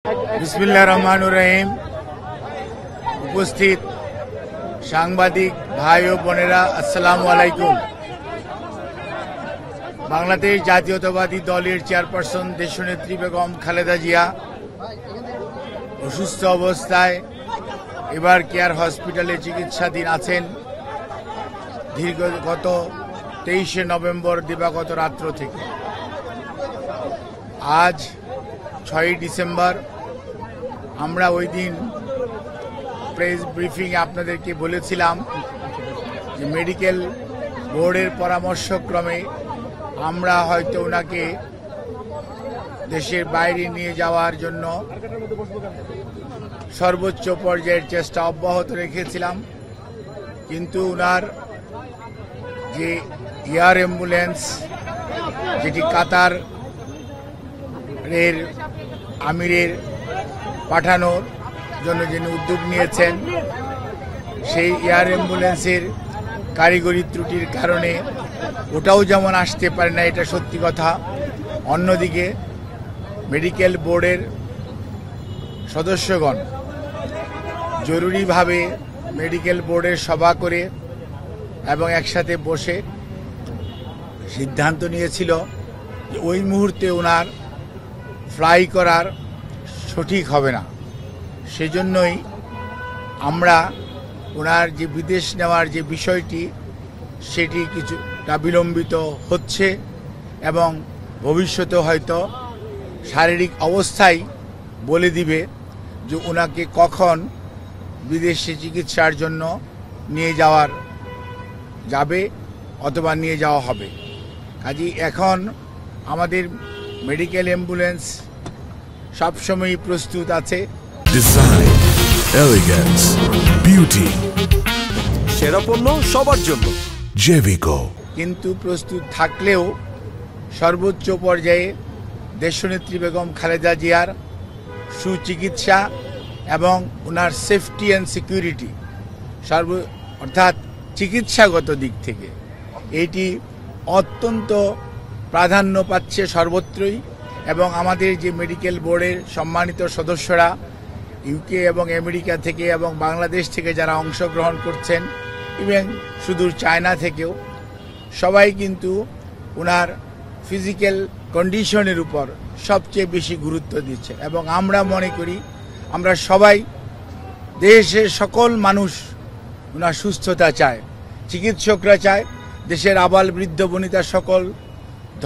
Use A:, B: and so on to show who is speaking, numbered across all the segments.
A: বিসমিল্লাহির রহমানির রহিম। উপস্থিত সাংবাদিক ভাই ও বোনেরা, আসসালামু আলাইকুম। বাংলাদেশ জাতীয়তাবাদী দলের চেয়ারপারসন দেশনেত্রী বেগম খালেদা জিয়া অসুস্থ অবস্থায় এবার কেয়ার হসপিটালে চিকিৎসাধীন আছেন গত 23শে নভেম্বর দিবাগত রাত্র থেকে। আজ 6ই ডিসেম্বর আমরা ওই দিন প্রেস ব্রিফিং আপনাদেরকে বলেছিলাম যে মেডিকেল বোর্ডের পরামর্শক্রমে আমরা হয়তো ওনাকে দেশের বাইরে নিয়ে যাওয়ার জন্য সর্বোচ্চ পর্যায়ের চেষ্টা অব্যাহত রেখেছিলাম, কিন্তু ওনার যে এয়ার অ্যাম্বুলেন্স যেটি কাতার আমিরের পাঠানোর জন্য যিনি উদ্যোগ নিয়েছেন, সেই এয়ার অ্যাম্বুলেন্সের কারিগরি ত্রুটির কারণে ওটাও যেমন আসতে পারে না, এটা সত্যি কথা। অন্যদিকে মেডিকেল বোর্ডের সদস্যগণ জরুরিভাবে মেডিকেল বোর্ডের সভা করে এবং একসাথে বসে সিদ্ধান্ত নিয়েছিল যে ওই মুহূর্তে ওনার ফ্লাই করার সঠিক হবে না। সেজন্যই আমরা ওনার যে বিদেশ নেওয়ার যে বিষয়টি সেটি কিছুটা বিলম্বিত হচ্ছে এবং ভবিষ্যতে হয়তো শারীরিক অবস্থাই বলে দিবে যে ওনাকে কখন বিদেশে চিকিৎসার জন্য নিয়ে যাবে অথবা নিয়ে যাওয়া হবে। কাজেই এখন আমাদের মেডিকেল অ্যাম্বুলেন্স সবসময়ই প্রস্তুত আছে।
B: ডিজাইন, এলিগেন্স, বিউটি,
C: সেরা পণ্য সবার জন্য
B: জেভিকো।
A: কিন্তু প্রস্তুত থাকলেও সর্বোচ্চ পর্যায়ে দেশনেত্রী বেগম খালেদা জিয়ার সুচিকিৎসা এবং ওনার সেফটি অ্যান্ড সিকিউরিটি অর্থাৎ চিকিৎসাগত দিক থেকে এটি অত্যন্ত প্রাধান্য পাচ্ছে সর্বত্রই। এবং আমাদের যে মেডিকেল বোর্ডের সম্মানিত সদস্যরা ইউকে এবং আমেরিকা থেকে এবং বাংলাদেশ থেকে যারা অংশগ্রহণ করছেন, ইভেন সুদূর চায়না থেকেও, সবাই কিন্তু ওনার ফিজিক্যাল কন্ডিশনের উপর সবচেয়ে বেশি গুরুত্ব দিচ্ছে। এবং আমরা মনে করি, আমরা সবাই, দেশের সকল মানুষ ওনার সুস্থতা চায়, চিকিৎসকরা চায়, দেশের আবাল বৃদ্ধ বনিতা সকল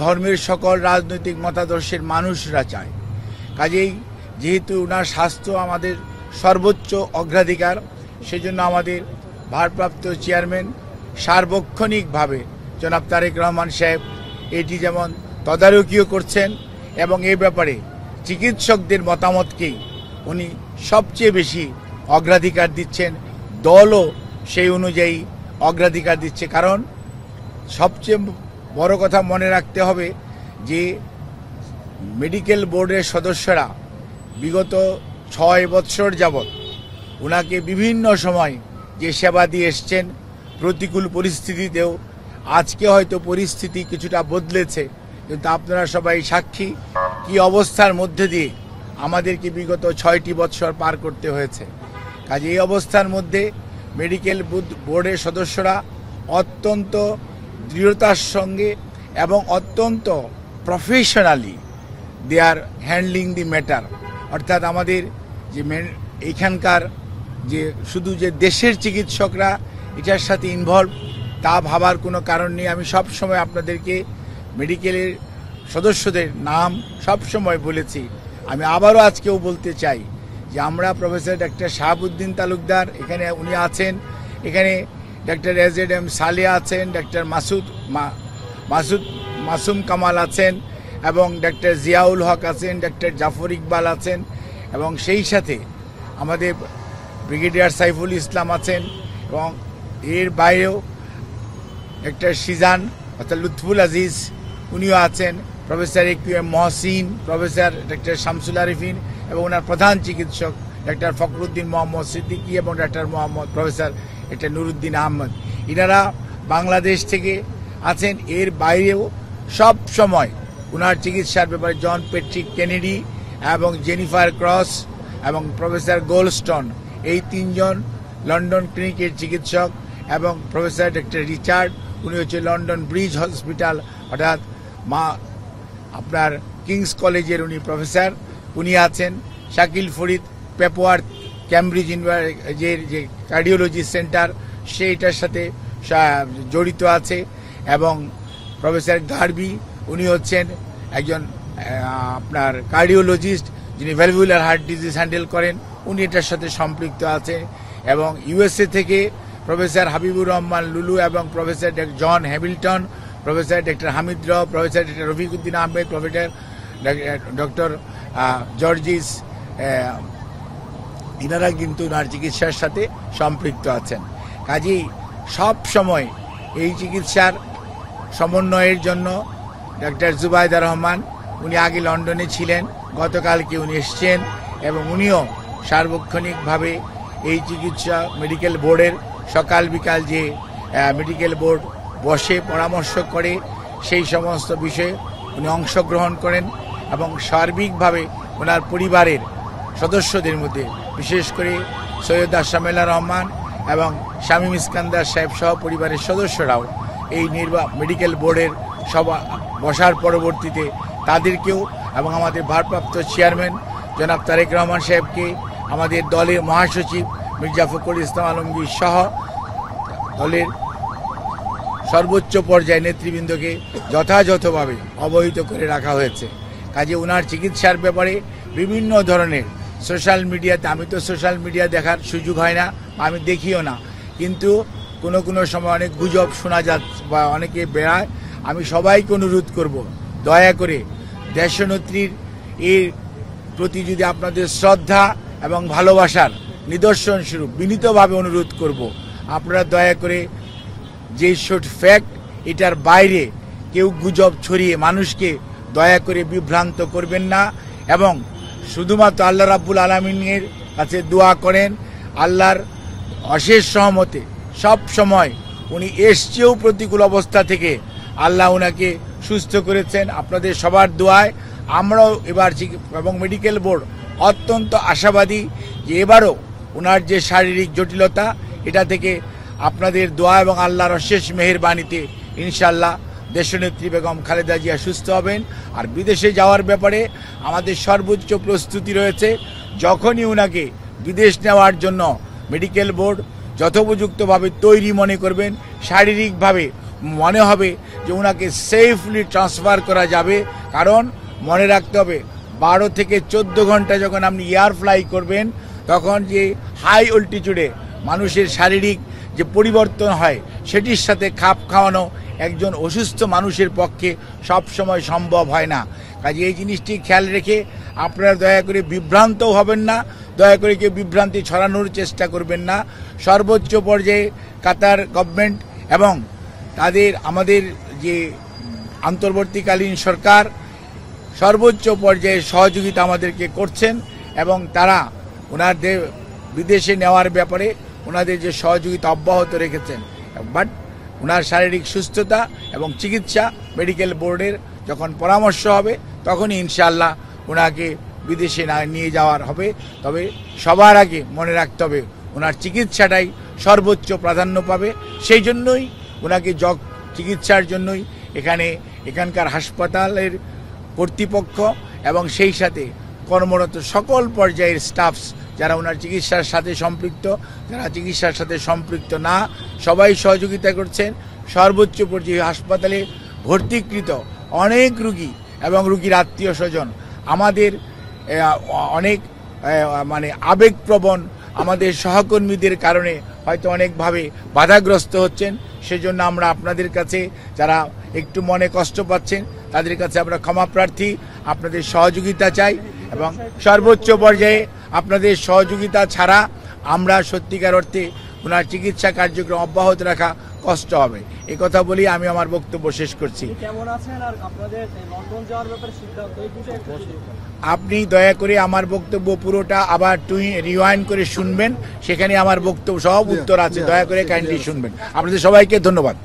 A: ধর্মের সকল রাজনৈতিক মতাদর্শের মানুষরা চায়। কাজেই যেহেতু ওনার স্বাস্থ্য আমাদের সর্বোচ্চ অগ্রাধিকার, সেজন্য আমাদের ভারপ্রাপ্ত চেয়ারম্যান সার্বক্ষণিকভাবে জনাব তারেক রহমান সাহেব এটি যেমন তদারকিও করছেন এবং এ ব্যাপারে চিকিৎসকদের মতামতকেই উনি সবচেয়ে বেশি অগ্রাধিকার দিচ্ছেন। দলও সেই অনুযায়ী অগ্রাধিকার দিচ্ছে। কারণ সবচেয়ে বড় কথা মনে রাখতে হবে যে মেডিকেল বোর্ডের সদস্যরা বিগত 6 বৎসর যাবৎ ওনাকে বিভিন্ন সময় যে সেবা দিয়ে এসছেন, প্রতিকূল পরিস্থিতিতেও। আজকে হয়তো পরিস্থিতি কিছুটা বদলেছে, কিন্তু আপনারা সবাই সাক্ষী কি অবস্থার মধ্যে দিয়ে আমাদেরকে বিগত 6টি বৎসর পার করতে হয়েছে। কাজে এই অবস্থার মধ্যে মেডিকেল বোর্ডের সদস্যরা অত্যন্ত দৃঢ়তার সঙ্গে এবং অত্যন্ত professionally they are handling the matter. অর্থাৎ আমাদের যে এইখানকার যে শুধু যে দেশের চিকিৎসকরা এটার সাথে ইনভলভ, তা ভাবার কোনো কারণ নেই। আমি সব সময় আপনাদেরকে মেডিকেলের সদস্যদের নাম সব সময় বলেছি, আমি আবারও আজকেও বলতে চাই যে আমরা প্রফেসর ডক্টর শাহাবুদ্দিন তালুকদার এখানে উনি আছেন, এখানে ডক্টর এজেড.এম. সালেহ আছেন, ডক্টর মাসুম কামাল আছেন এবং ডক্টর জিয়াউল হক আছেন, ডক্টর জাফর ইকবাল আছেন এবং সেই সাথে আমাদের ব্রিগেডিয়ার সাইফুল ইসলাম আছেন এবং এর বাইরেও ডক্টর সিজান অর্থাৎ লুৎফুল আজিজ উনিও আছেন, professor A Q M. Mohsin, professor doctor Shamsul Arefin এবং ওনার প্রধান চিকিৎসক ডক্টর ফখরুদ্দিন মোহাম্মদ সিদ্দিকী এবং doctor professor doctor Nuruddin Ahmad, এনারা বাংলাদেশ থেকে আছেন। এর বাইরেও সব সময় ওনার চিকিৎসার ব্যাপারে জন পেট্রিক কেনেডি এবং জেনিফার ক্রস এবং প্রফেসর গোল্ডস্টোন, এই তিনজন লন্ডন ক্লিনিকের চিকিৎসক, এবং প্রফেসর ডক্টর রিচার্ড, উনি হচ্ছে লন্ডন ব্রিজ হসপিটাল অর্থাৎ আপনার কিংস কলেজের উনি প্রফেসর, উনি আছেন। শাকিল ফরিদ পেপওয়ার্থ ক্যামব্রিজ ইউনিভার্সিটির যে কার্ডিওলজি সেন্টার সেইটার সাথে জড়িত আছে, এবং প্রফেসর গার্বি, উনি হচ্ছেন একজন আপনার কার্ডিওলজিস্ট যিনি ভ্যালভুলার হার্ট ডিজিজ হ্যান্ডেল করেন, উনি এটার সাথে সম্পৃক্ত আছে। এবং ইউএসএ থেকে প্রফেসর হাবিবুর রহমান লুলু এবং professor John Hamilton, professor doctor Hamid র, professor doctor Rafiquddin Ahmed, professor doctor জর্জিস, ইনারা কিন্তু ওনার চিকিৎসার সাথে সম্পৃক্ত আছেন। কাজেই সব সময় এই চিকিৎসার সমন্বয়ের জন্য ডক্টর জুবাইদা রহমান, উনি আগে লন্ডনে ছিলেন, গতকালকে উনি এসছেন, এবং উনিও সার্বক্ষণিকভাবে এই চিকিৎসা মেডিকেল বোর্ডের সকাল বিকাল যে মেডিকেল বোর্ড বসে পরামর্শ করে সেই সমস্ত বিষয়ে উনি অংশগ্রহণ করেন, এবং সার্বিকভাবে ওনার পরিবারের সদস্যদের মধ্যে বিশেষ করে সৈয়দ শামেলা রহমান এবং শামীম ইস্কান্দার সাহেব সহ পরিবারের সদস্যরাও এই মেডিকেল বোর্ডের সভা বসার পরবর্তীতে তাদেরকেও এবং আমাদের ভারপ্রাপ্ত চেয়ারম্যান জনাব তারেক রহমান সাহেবকে, আমাদের দলের মহাসচিব মির্জা ফখরুল ইসলাম আলমগীর সহ দলের সর্বোচ্চ পর্যায়ে নেতৃবৃন্দকে যথাযথভাবে অবহিত করে রাখা হয়েছে। কাজে ওনার চিকিৎসার ব্যাপারে বিভিন্ন ধরনের সোশ্যাল মিডিয়াতে, আমি তো সোশ্যাল মিডিয়া দেখার সুযোগ হয় না, আমি দেখিও না, কিন্তু কোনো সময় অনেক গুজব শোনা যাচ্ছে বা অনেকে বেড়ায়। আমি সবাইকে অনুরোধ করব, দয়া করে দেশনেত্রীর এর প্রতি যদি আপনাদের শ্রদ্ধা এবং ভালোবাসার নিদর্শন স্বরূপ বিনীতভাবে অনুরোধ করব, আপনারা দয়া করে যে শোট ফ্যাক্ট এটার বাইরে কেউ গুজব ছড়িয়ে মানুষকে দয়া করে বিভ্রান্ত করবেন না, এবং শুধুমাত্র আল্লাহ রাব্বুল আলামিনের কাছে দোয়া করেন, আল্লাহর অশেষ সহমতে সব সময় উনি এসছেও প্রতিকূল অবস্থা থেকে আল্লাহ ওনাকে সুস্থ করেছেন। আপনাদের সবার দোয়ায় আমরাও এবার এবং মেডিকেল বোর্ড অত্যন্ত আশাবাদী যে এবারও ওনার যে শারীরিক জটিলতা এটা থেকে আপনাদের দোয়া এবং আল্লাহর অশেষ মেহেরবানিতে ইনশাআল্লাহ দেশনেত্রী বেগম খালেদা জিয়া সুস্থ হবেন। আর বিদেশে যাওয়ার ব্যাপারে আমাদের সর্বোচ্চ প্রস্তুতি রয়েছে। যখনই ওনাকে বিদেশ নেওয়ার জন্য মেডিকেল বোর্ড যথোপযুক্তভাবে তৈরি মনে করবেন, শারীরিকভাবে মনে হবে যে ওনাকে সেফলি ট্রান্সফার করা যাবে, কারণ মনে রাখতে হবে 12 থেকে 14 ঘন্টা যখন আপনি এয়ার ফ্লাই করবেন তখন যে হাই অল্টিটিউডে মানুষের শারীরিক যে পরিবর্তন হয় সেটির সাথে খাপ খাওয়ানো একজন অসুস্থ মানুষের পক্ষে সব সময় সম্ভব হয় না। কাজে এই জিনিসটি খেয়াল রেখে আপনারা দয়া করে বিভ্রান্তও হবেন না, দয়া করে কেউ বিভ্রান্তি ছড়ানোর চেষ্টা করবেন না। সর্বোচ্চ পর্যায়ে কাতার গভর্নমেন্ট এবং আমাদের যে অন্তর্বর্তীকালীন সরকার সর্বোচ্চ পর্যায়ে সহযোগিতা আমাদেরকে করছেন, এবং তারা ওনাদের বিদেশে নেওয়ার ব্যাপারে ওনাদের যে সহযোগিতা অব্যাহত রেখেছেন। বাট ওনার শারীরিক সুস্থতা এবং চিকিৎসা মেডিকেল বোর্ডের যখন পরামর্শ হবে তখনই ইনশাআল্লাহ ওনাকে বিদেশে নিয়ে যাওয়ার হবে। তবে সবার আগে মনে রাখতে হবে ওনার চিকিৎসাটাই সর্বোচ্চ প্রাধান্য পাবে। সেই জন্যই ওনাকে চিকিৎসার জন্যই এখানকার হাসপাতালের কর্তৃপক্ষ এবং সেই সাথে কর্মরত সকল পর্যায়ের স্টাফস যারা ওনার চিকিৎসার সাথে সম্পৃক্ত, যারা চিকিৎসার সাথে সম্পৃক্ত না, সবাই সহযোগিতা করছেন। সর্বোচ্চ পর্যায়ে হাসপাতালে ভর্তিকৃত অনেক রুগী এবং রুগীর আত্মীয় স্বজন আমাদের অনেক আবেগপ্রবণ আমাদের সহকর্মীদের কারণে হয়তো অনেকভাবে বাধাগ্রস্ত হচ্ছেন। সেজন্য আমরা আপনাদের কাছে যারা একটু মনে কষ্ট পাচ্ছেন তাদের কাছে আমরা ক্ষমা প্রার্থী, আপনাদের সহযোগিতা চাই, এবং সর্বোচ্চ পর্যায়ে আপনাদের সহযোগিতা ছাড়া আমরা সত্যিকার অর্থে ওনার চিকিৎসা কার্যক্রম অব্যাহত রাখা কষ্ট হবে। এই কথা বলি আমি আমার বক্তব্য শেষ করছি। আপনি দয়া করে আমার বক্তব্য পুরোটা আবার রিওয়াইন্ড করে শুনবেন, সেখানে আমার বক্তব্য সব উত্তর আছে, দয়া করে কাইন্ডলি শুনবেন। আপনাদের সবাইকে ধন্যবাদ।